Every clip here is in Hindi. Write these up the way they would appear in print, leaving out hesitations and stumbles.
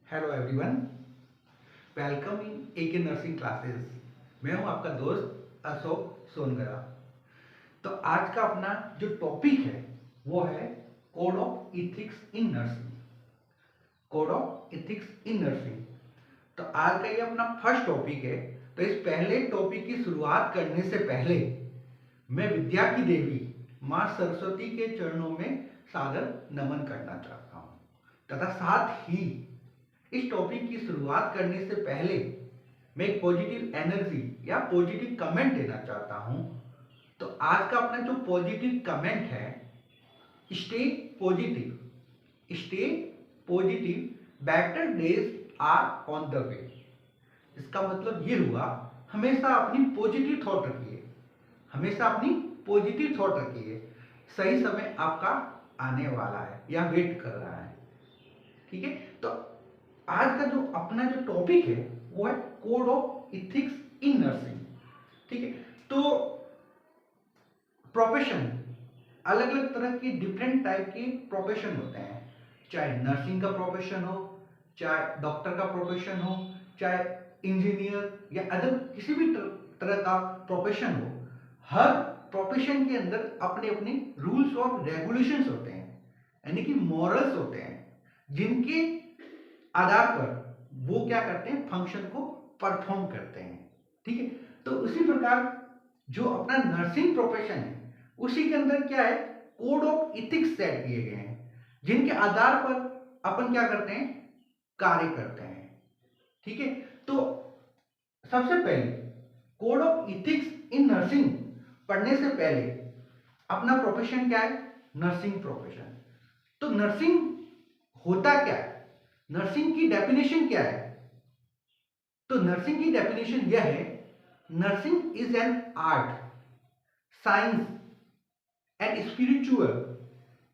Hello everyone, welcome in AK nursing classes. मैं हूं आपका दोस्त अशोक सोनगरा। तो आज का अपना जो टॉपिक है वो है code of ethics in nursing. Code of ethics in nursing. तो आज का ये अपना फर्स्ट टॉपिक है। तो इस पहले टॉपिक की शुरुआत करने से पहले मैं विद्या की देवी माँ सरस्वती के चरणों में सादर नमन करना चाहता हूँ तथा साथ ही इस टॉपिक की शुरुआत करने से पहले मैं एक पॉजिटिव एनर्जी या पॉजिटिव कमेंट देना चाहता हूं। तो आज का अपना जो पॉजिटिव कमेंट है, stay positive, stay positive, better days are on the way. इसका मतलब ये हुआ, हमेशा अपनी पॉजिटिव थॉट रखिए, हमेशा अपनी पॉजिटिव थॉट रखिए। सही समय आपका आने वाला है या वेट कर रहा है। ठीक है। तो आज का जो अपना जो टॉपिक है वो है code of ethics in nursing. ठीक है। तो प्रोफेशन, अलग अलग तरह के डिफरेंट टाइप के प्रोफेशन होते हैं। चाहे नर्सिंग का प्रोफेशन हो, चाहे डॉक्टर का प्रोफेशन हो, चाहे इंजीनियर या अदर किसी भी तरह का प्रोफेशन हो। हर प्रोफेशन के अंदर अपने अपने रूल्स और रेगुलेशंस होते हैं, यानी कि मॉरल्स होते हैं, जिनके आधार पर वो क्या करते हैं, फंक्शन को परफॉर्म करते हैं। ठीक है। तो उसी प्रकार जो अपना नर्सिंग प्रोफेशन है उसी के अंदर क्या है, कोड ऑफ इथिक्स सेट किए गए हैं, जिनके आधार पर अपन क्या करते हैं, कार्य करते हैं। ठीक है। तो सबसे पहले code of ethics in nursing पढ़ने से पहले अपना प्रोफेशन क्या है, नर्सिंग प्रोफेशन। तो नर्सिंग होता क्या है, नर्सिंग की डेफिनेशन क्या है? तो नर्सिंग की डेफिनेशन यह है, nursing is an art, science and spiritual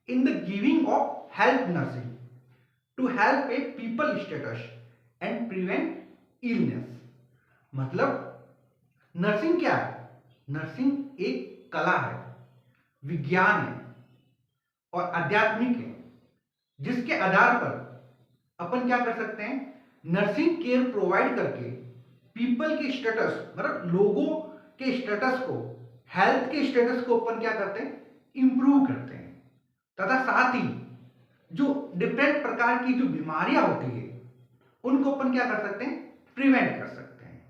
in the giving of help nursing to help a people status and prevent illness. मतलब नर्सिंग क्या है? नर्सिंग एक कला है, विज्ञान है और आध्यात्मिक है, जिसके आधार पर अपन क्या कर सकते हैं, नर्सिंग केयर प्रोवाइड करके पीपल के स्टेटस, मतलब लोगों के स्टेटस को, हेल्थ के स्टेटस को अपन क्या करते हैं, इंप्रूव करते हैं। तथा साथ ही जो डिफरेंट प्रकार की जो बीमारियां होती है उनको अपन क्या कर सकते हैं, प्रिवेंट कर सकते हैं।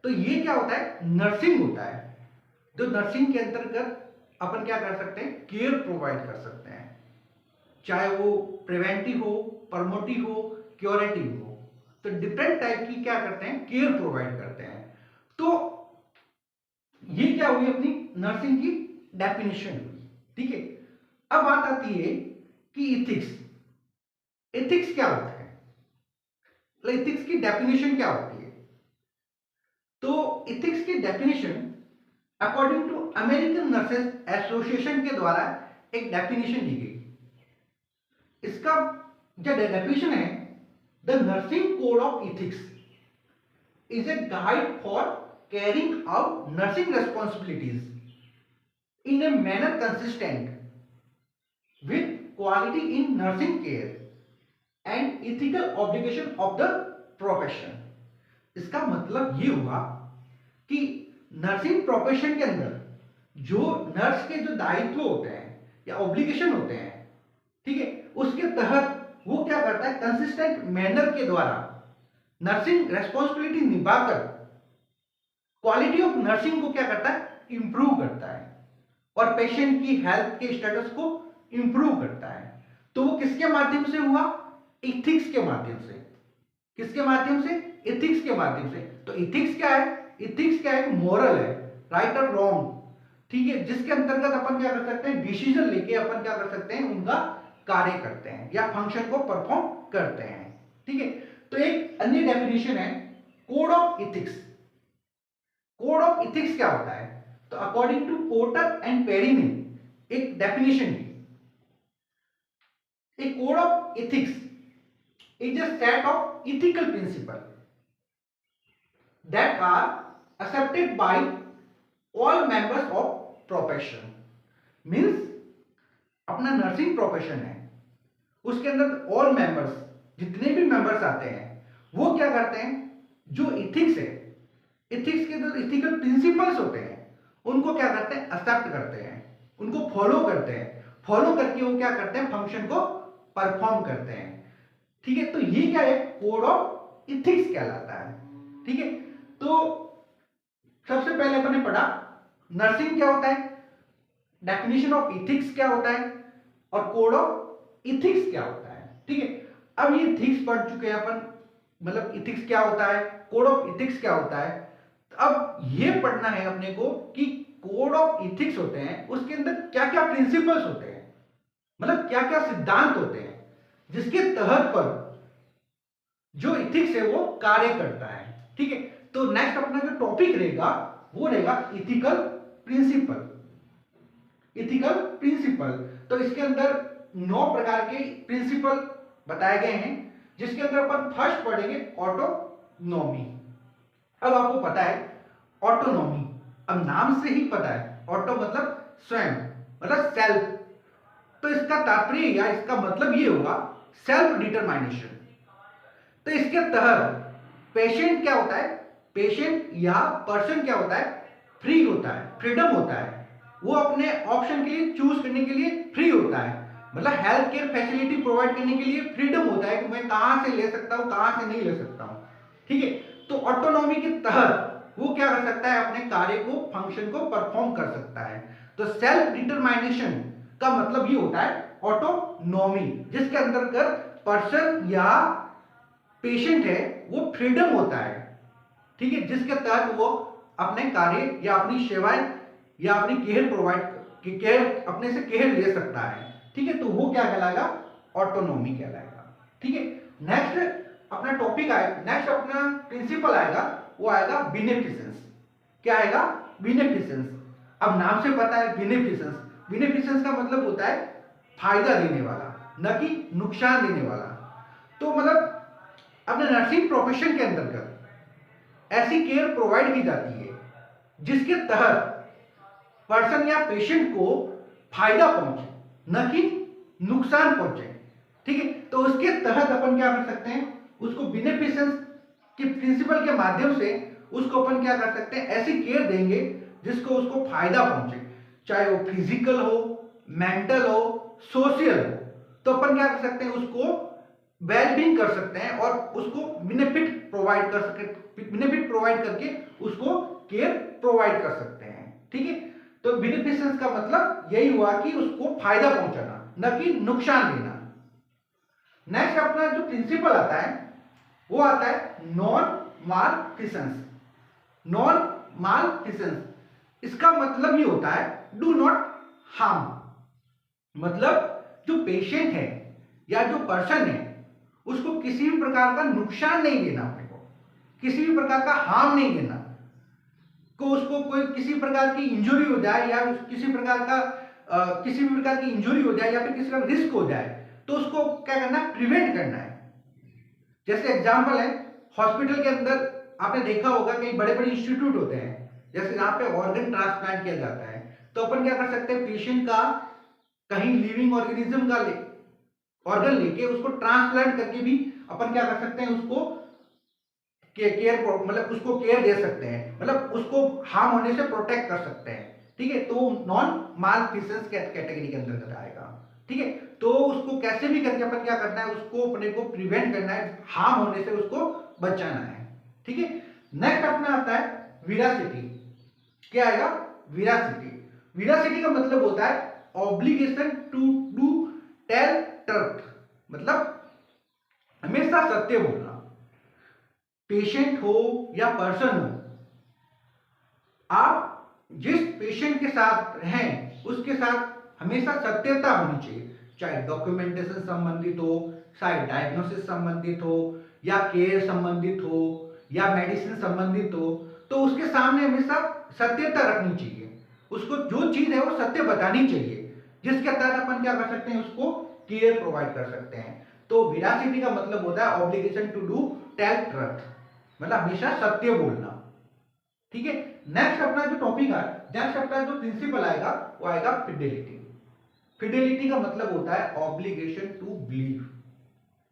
तो ये क्या होता है, नर्सिंग होता है। जो नर्सिंग के अंतर्गत अपन क्या कर सकते हैं, केयर प्रोवाइड कर सकते हैं, चाहे वो प्रिवेंटिव हो, प्रमोटिव हो, क्योरेटिव हो। तो डिफरेंट टाइप की क्या करते हैं, केयर प्रोवाइड करते हैं। तो ये क्या हुई, अपनी नर्सिंग की डेफिनेशन हुई। ठीक है। अब बात आती है कि इथिक्स, एथिक्स क्या होता है, एथिक्स की डेफिनेशन क्या होती है? तो इथिक्स की definition according to American nurses association के द्वारा एक डेफिनेशन दी गई। इसका जो डेफिनेशन है, the nursing code of ethics is a guide for carrying out nursing responsibilities in a manner consistent with quality in nursing care and ethical obligation of the profession। इसका मतलब ये हुआ कि नर्सिंग प्रोफेशन के अंदर जो नर्स के जो दायित्व होते हैं या ऑब्लिगेशन होते हैं, ठीक है, उसके तहत वो क्या करता है, कंसिस्टेंट मैनर के द्वारा नर्सिंग रेस्पॉन्सिबिलिटी निभाकर क्वालिटी ऑफ नर्सिंग को क्या करता है, इंप्रूव करता है और पेशेंट की हेल्थ के स्टेटस को इंप्रूव करता है। तो वो किसके माध्यम से हुआ, इथिक्स के माध्यम से। किसके माध्यम से, इथिक्स के माध्यम से। तो इथिक्स क्या है, इथिक्स क्या है, मोरल है, राइट और रॉन्ग। ठीक है। जिसके अंतर्गत अपन क्या कर सकते हैं, डिसीजन लेके अपन क्या कर सकते हैं, उनका कार्य करते हैं या फंक्शन को परफॉर्म करते हैं। ठीक है। तो एक अन्य डेफिनेशन है code of ethics. Code of ethics क्या होता है? तो according to Porter and Perry ने एक डेफिनेशन दी, a code of ethics is a set of ethical principle that are accepted by all members of profession. Means अपना नर्सिंग प्रोफेशन है, उसके अंदर ऑल मेंबर्स जितने भी मेंबर्स आते हैं वो क्या करते हैं, जो इथिक्स है, इथिक्स के जो इथिकल प्रिंसिपल्स होते हैं उनको क्या करते हैं, एक्सेप्ट करते हैं, उनको फॉलो करते हैं, फॉलो करके वो क्या करते हैं, फंक्शन को परफॉर्म करते हैं। ठीक है, तो ये क्या है, कोड ऑफ इथिक्स कहलाता है। ठीक है, तो सबसे पहले अपन ने पढ़ा नर्सिंग क्या होता है, डेफिनेशन ऑफ इथिक्स क्या होता है, और कोड ऑफ इथिक्स क्या होता है। ठीक है, अब ये इथिक्स पढ़ चुके हैं अपन, मतलब इथिक्स क्या होता है, कोड ऑफ इथिक्स क्या होता है। अब ये पढ़ना है अपने को कि कोड ऑफ इथिक्स होते हैं उसके अंदर क्या क्या प्रिंसिपल्स होते हैं, मतलब क्या क्या सिद्धांत होते हैं जिसके तहत पर जो इथिक्स है वो कार्य करता है। ठीक है, तो नेक्स्ट अपना जो टॉपिक रहेगा वो रहेगा इथिकल प्रिंसिपल। इथिकल प्रिंसिपल, तो इसके अंदर 9 प्रकार के प्रिंसिपल बताए गए हैं, जिसके अंदर अपन फर्स्ट पढ़ेंगे ऑटोनॉमी। अब आपको पता है ऑटोनॉमी, अब नाम से ही पता है, ऑटो मतलब स्वयं, मतलब सेल्फ, तो इसका तात्पर्य या इसका मतलब ये होगा सेल्फ डिटरमाइनेशन। तो इसके तहत पेशेंट क्या होता है, पेशेंट या पर्सन क्या होता है, फ्री होता है, फ्रीडम होता है, वो अपने ऑप्शन के लिए चूज करने के लिए फ्री होता है, मतलब हेल्थ केयर फैसिलिटी प्रोवाइड करने के लिए फ्रीडम होता है कि मैं कहां से ले सकता हूं, कहां से नहीं ले सकता हूं। ठीक है, तो ऑटोनॉमी के तहत वो क्या कर सकता है, अपने कार्य को, फंक्शन को परफॉर्म कर सकता है। तो सेल्फ डिटरमाइनेशन का मतलब ये होता है ऑटोनॉमी, जिसके अंतर्गत पर्सन या पेशेंट है वो फ्रीडम होता है। ठीक है, जिसके तहत वो अपने कार्य या अपनी सेवाएं या अपनी केयर प्रोवाइड, केयर अपने से केयर ले सकता है। ठीक है, तो वो क्या कहलाएगा, ऑटोनॉमी कहलाएगा। ठीक है, नेक्स्ट अपना टॉपिक आएगा, नेक्स्ट अपना प्रिंसिपल आएगा, वो आएगा बेनिफिसेंस। क्या आएगा, बेनिफिसेंस। अब नाम से पता है बेनिफिसेंस, बेनिफिसेंस का मतलब होता है फायदा देने वाला, न कि नुकसान देने वाला। तो मतलब अपने नर्सिंग प्रोफेशन के अंतर्गत ऐसी केयर प्रोवाइड की जाती है जिसके तहत पर्सन या पेशेंट को फायदा पहुंचे, न कि नुकसान पहुंचे। ठीक है, तो उसके तहत अपन क्या कर सकते हैं, उसको बेनिफिसेंस के प्रिंसिपल के माध्यम से उसको अपन क्या कर सकते हैं, ऐसी केयर देंगे जिसको उसको फायदा पहुंचे, चाहे वो फिजिकल हो, मेंटल हो, सोशल हो। तो अपन क्या कर सकते हैं, उसको वेलबींग कर सकते हैं और उसको बेनिफिट प्रोवाइड कर सकते, बेनिफिट प्रोवाइड करके उसको केयर प्रोवाइड कर सकते हैं। ठीक है, तो बेनिफिसेंस का मतलब यही हुआ कि उसको फायदा पहुंचाना, न कि नुकसान देना। नेक्स्ट अपना जो प्रिंसिपल आता है वो आता है नॉन मालफिसेंस। नॉन मालफिसेंस, इसका मतलब ये होता है डू नॉट हार्म, मतलब जो पेशेंट है या जो पर्सन है उसको किसी भी प्रकार का नुकसान नहीं देना, अपने को किसी भी प्रकार का हार्म नहीं देना, को उसको कोई किसी प्रकार की इंजरी हो जाए या किसी प्रकार का किसी भी प्रकार की इंजरी हो जाए या फिर किसी का रिस्क हो जाए तो उसको क्या करना है, प्रिवेंट करना है। जैसे एग्जांपल है, हॉस्पिटल के अंदर आपने देखा होगा कई बड़े बड़े इंस्टीट्यूट होते हैं, जैसे यहाँ पे ऑर्गन ट्रांसप्लांट किया जाता है, तो अपन क्या कर सकते हैं, पेशेंट का कहीं लिविंग ऑर्गेनिज्म का ऑर्गन लेके उसको ट्रांसप्लांट करके भी अपन क्या कर सकते हैं, उसको केयर, मतलब उसको केयर दे सकते हैं, मतलब उसको हार्म होने से प्रोटेक्ट कर सकते हैं। ठीक है, तो नॉन मालफिसेंस कैटेगरी के अंतर्गत आएगा। ठीक है, तो उसको कैसे भी करके अपन क्या करना है, उसको अपने को प्रिवेंट करना है, हार्म होने से उसको बचाना है। ठीक है, नेक्स्ट अपना आता है विरासिटी। क्या आएगा, विरासिटी। विरासिटी का मतलब होता है obligation to do tell truth, मतलब हमेशा सत्य बोलना। पेशेंट हो या पर्सन हो, आप जिस पेशेंट के साथ हैं उसके साथ हमेशा सत्यता होनी चाहिए, चाहे डॉक्यूमेंटेशन संबंधित हो, चाहे डायग्नोसिस संबंधित हो, या केयर संबंधित हो, या मेडिसिन संबंधित हो, तो उसके सामने हमेशा सत्यता रखनी चाहिए, उसको जो चीज है वो सत्य बतानी चाहिए, जिसके तहत अपन क्या कर सकते हैं, उसको केयर प्रोवाइड कर सकते हैं। तो विरासिटी का मतलब होता है obligation to do tell truth, मतलब हमेशा सत्य बोलना। ठीक है, नेक्स्ट अपना जो टॉपिक है, नेक्स्ट अपना जो प्रिंसिपल आएगा वो आएगा फिडेलिटी। फिडेलिटी का मतलब होता है ऑब्लिगेशन टू बिलीव,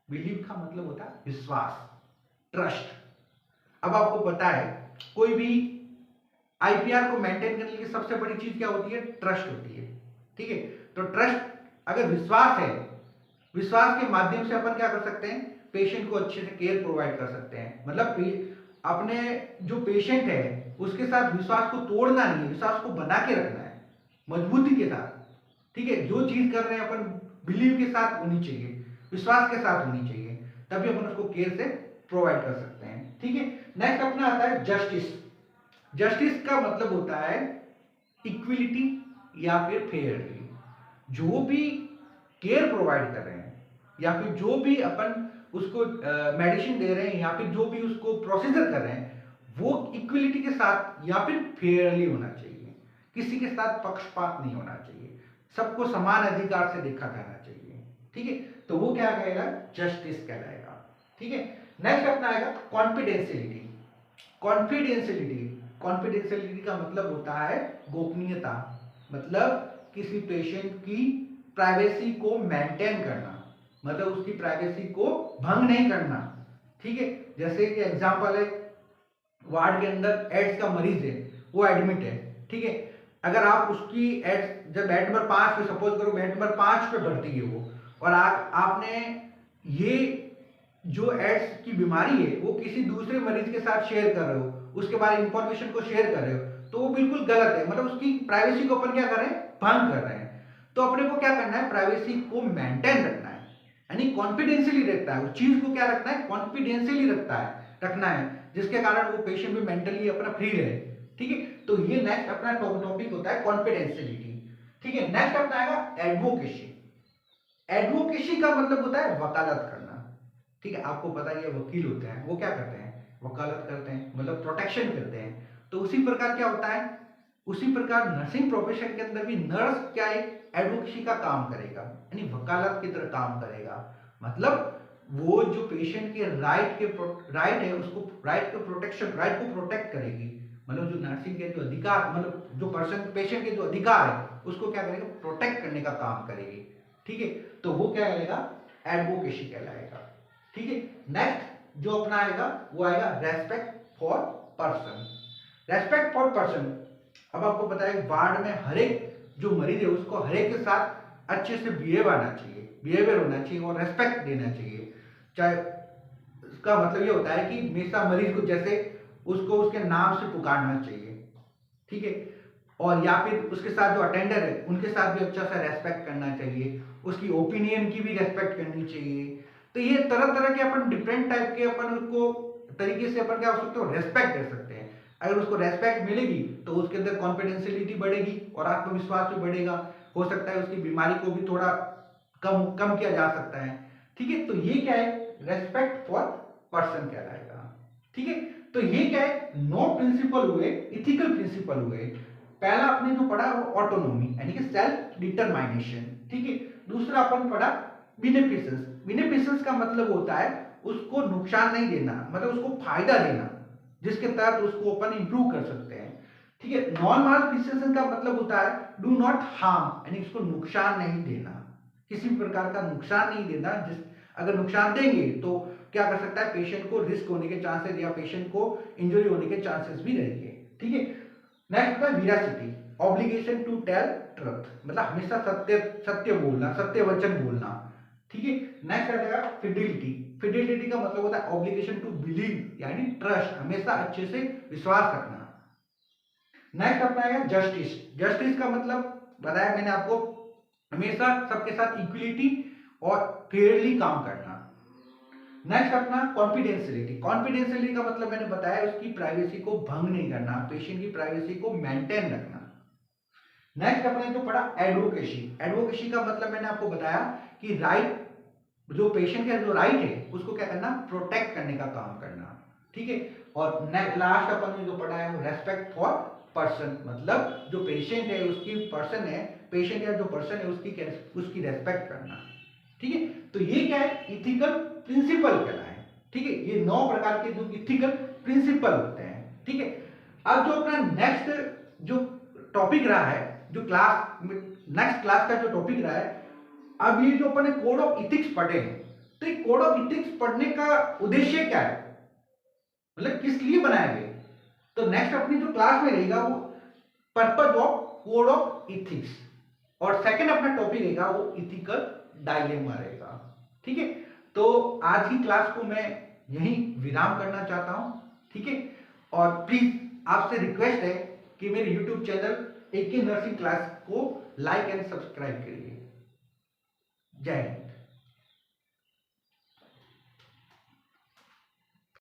बिलीव का मतलब होता है विश्वास, ट्रस्ट। अब आपको पता है कोई भी आईपीआर को मेंटेन करने की सबसे बड़ी चीज क्या होती है? ट्रस्ट होती है। ठीक है, तो ट्रस्ट अगर विश्वास है, विश्वास के माध्यम से अपन क्या कर सकते हैं? पेशेंट को अच्छे से केयर प्रोवाइड कर सकते हैं। मतलब अपने जो पेशेंट है उसके साथ विश्वास को तोड़ना नहीं है, विश्वास को बना के रखना है मजबूती के साथ। ठीक है, जो चीज कर रहे हैं अपन बिलीव के साथ होनी चाहिए, विश्वास के साथ होनी चाहिए, तभी अपन उसको केयर से प्रोवाइड कर सकते हैं। ठीक है, नेक्स्ट अपना आता है जस्टिस। जस्टिस का मतलब होता है इक्विलिटी या फिर फेयरली। जो भी केयर प्रोवाइड कर रहे हैं या फिर जो भी अपन उसको मेडिसिन दे रहे हैं या फिर जो भी उसको प्रोसीजर कर रहे हैं वो इक्विलिटी के साथ या फिर फेयरली होना चाहिए। किसी के साथ पक्षपात नहीं होना चाहिए, सबको समान अधिकार से देखा जाना चाहिए। ठीक है, तो वो क्या कहेगा? जस्टिस कहलाएगा। ठीक है, नेक्स्ट अपना आएगा कॉन्फिडेंशियलिटी। कॉन्फिडेंशियलिटी, कॉन्फिडेंशियलिटी का मतलब होता है गोपनीयता। मतलब किसी पेशेंट की प्राइवेसी को मेंटेन करना, मतलब उसकी प्राइवेसी को भंग नहीं करना। ठीक है, जैसे कि एग्जांपल है, वार्ड के अंदर एड्स का मरीज है, वो एडमिट है। ठीक है, अगर आप उसकी एड्स जब बेड नंबर 5 पे, सपोज करो बेड नंबर 5 पे भर्ती है वो, और आपने ये जो एड्स की बीमारी है वो किसी दूसरे मरीज के साथ शेयर कर रहे हो, उसके बारे में इंफॉर्मेशन को शेयर कर रहे हो, तो वो बिल्कुल गलत है। मतलब उसकी प्राइवेसी को अपन क्या कर रहे हैं? भंग कर रहे हैं। तो अपने को क्या करना है? प्राइवेसी को मेंटेन रखना है, यानी कॉन्फिडेंशियली रखता है, उस चीज को क्या रखना है? कॉन्फिडेंशियली रखना है, जिसके कारण वो पेशेंट भी मेंटली अपना फ्री रहे। ठीक है, तो ये नेक्स्ट अपना टॉपिक होता है कॉन्फिडेंशियलिटी। ठीक है, नेक्स्ट अपना आएगा एडवोकेसी। एडवोकेसी का मतलब होता है वकालत करना। ठीक है, आपको पता है ये वकील होते हैं, वो क्या करते हैं? वकालत करते हैं, मतलब प्रोटेक्शन करते हैं। तो उसी प्रकार क्या होता है, उसी प्रकार नर्सिंग प्रोफेशन के अंदर भी नर्स क्या है? एडवोकेसी का काम करेगा, यानी वकालत की तरह काम करेगा। मतलब वो जो पेशेंट के राइट है उसको, राइट के प्रोटेक्शन, राइट को प्रोटेक्ट करेगी। मतलब जो नर्सिंग के जो अधिकार, मतलब जो पर्सन पेशेंट के जो अधिकार है उसको क्या करेगा? प्रोटेक्ट करने का काम करेगी। ठीक है, तो वो क्या करेगा? एडवोकेसी कहलाएगा। ठीक है, नेक्स्ट जो अपना आएगा वो आएगा respect for person. Respect for person, अब आपको पता है वार्ड में हर एक जो मरीज है उसको हर एक के साथ अच्छे से बिहेव आना चाहिए, बिहेवियर होना चाहिए और रेस्पेक्ट देना चाहिए। चाहे इसका मतलब ये होता है कि हमेशा मरीज को जैसे उसको उसके नाम से पुकारना चाहिए। ठीक है, और या फिर उसके साथ जो अटेंडर है उनके साथ भी अच्छा सा रेस्पेक्ट करना चाहिए, उसकी ओपिनियन की भी रेस्पेक्ट करनी चाहिए। तो ये तरह तरह के अपन डिफरेंट टाइप के अपन उसको तरीके से अपन क्या हो सकते हो? रेस्पेक्ट कर सकते हैं। अगर उसको रेस्पेक्ट मिलेगी तो उसके अंदर कॉन्फिडेंशियलिटी बढ़ेगी और आत्मविश्वास भी बढ़ेगा। हो सकता है उसकी बीमारी को भी थोड़ा कम कम किया जा सकता है। ठीक है, तो ये क्या है? रेस्पेक्ट फॉर पर्सन कहलाएगा। ठीक है, तो ये क्या है? 9 प्रिंसिपल हुए, इथिकल प्रिंसिपल हुए। पहला आपने जो पढ़ा वो ऑटोनोमी, यानी कि सेल्फ डिटरमाइनेशन। ठीक है, दूसरा अपन पढ़ा बेनिफिशंस। बेनिफिशंस का मतलब होता है उसको नुकसान नहीं देना, मतलब उसको फायदा देना, जिसके तहत उसको अपन इंप्रूव कर सकते हैं। ठीक है, नॉन मालफिशिएशन का मतलब होता है डू नॉट हार्म, यानी उसको नुकसान नहीं देना, किसी भी प्रकार का नुकसान नहीं देना। जिस अगर नुकसान देंगे तो क्या कर सकता है? पेशेंट को रिस्क होने के चांसेस या पेशेंट को इंजरी होने के चांसेस भी रहेंगे। ठीक है, नेक्स्ट है वीरासिटी, ऑब्लिगेशन टू टेल ट्रुथ, मतलब हमेशा सत्य सत्य बोलना, सत्य वचन बोलना। ठीक है, नेक्स्ट आ जाएगा फिडिलिटी। फिडिलिटी का मतलब होता है ऑब्लिगेशन टू बिलीव, यानी ट्रस्ट, हमेशा अच्छे से विश्वास रखना। नेक्स्ट अपना है जस्टिस। जस्टिस का मतलब बताया मैंने आपको, हमेशा सबके साथ इक्वलिटी और फेयरली काम करना। नेक्स्ट अपना कॉन्फिडेंशियलिटी। कॉन्फिडेंशियलिटी का मतलब मैंने बताया उसकी प्राइवेसी को भंग नहीं करना, पेशेंट की प्राइवेसी को मेंटेन रखना। नेक्स्ट अपने जो पढ़ा एडवोकेसी। एडवोकेसी का मतलब मैंने आपको बताया कि राइट, जो पेशेंट का जो राइट है उसको क्या करना? प्रोटेक्ट करने का काम करना। ठीक है, और लास्ट अपन ने जो पढ़ा है वो रेस्पेक्ट फॉर पर्सन, मतलब जो पेशेंट है उसकी पर्सन है, पेशेंट या जो पर्सन है उसकी रेस्पेक्ट करना। ठीक है, तो ये क्या है? इथिकल प्रिंसिपल कहलाए। ठीक है, ये 9 प्रकार के जो इथिकल प्रिंसिपल होते हैं। ठीक है, अब जो अपना नेक्स्ट जो टॉपिक रहा है, जो नेक्स्ट क्लास का जो टॉपिक रहा है, अब ये जो अपन कोड ऑफ इथिक्स पढ़े हैं, तो ये कोड ऑफ इथिक्स पढ़ने का उद्देश्य क्या है, मतलब किस लिए बनाया गया? तो नेक्स्ट अपनी जो क्लास में रहेगा वो purpose of code of ethics, और सेकंड अपना टॉपिक रहेगा वो इथिकल डायलेमा रहेगा। ठीक है, तो आज की क्लास को मैं यहीं विराम करना चाहता हूं। ठीक है, और प्लीज आपसे रिक्वेस्ट है कि मेरे YouTube channel AK nursing class को लाइक एंड सब्सक्राइब करिए। जय हिंद।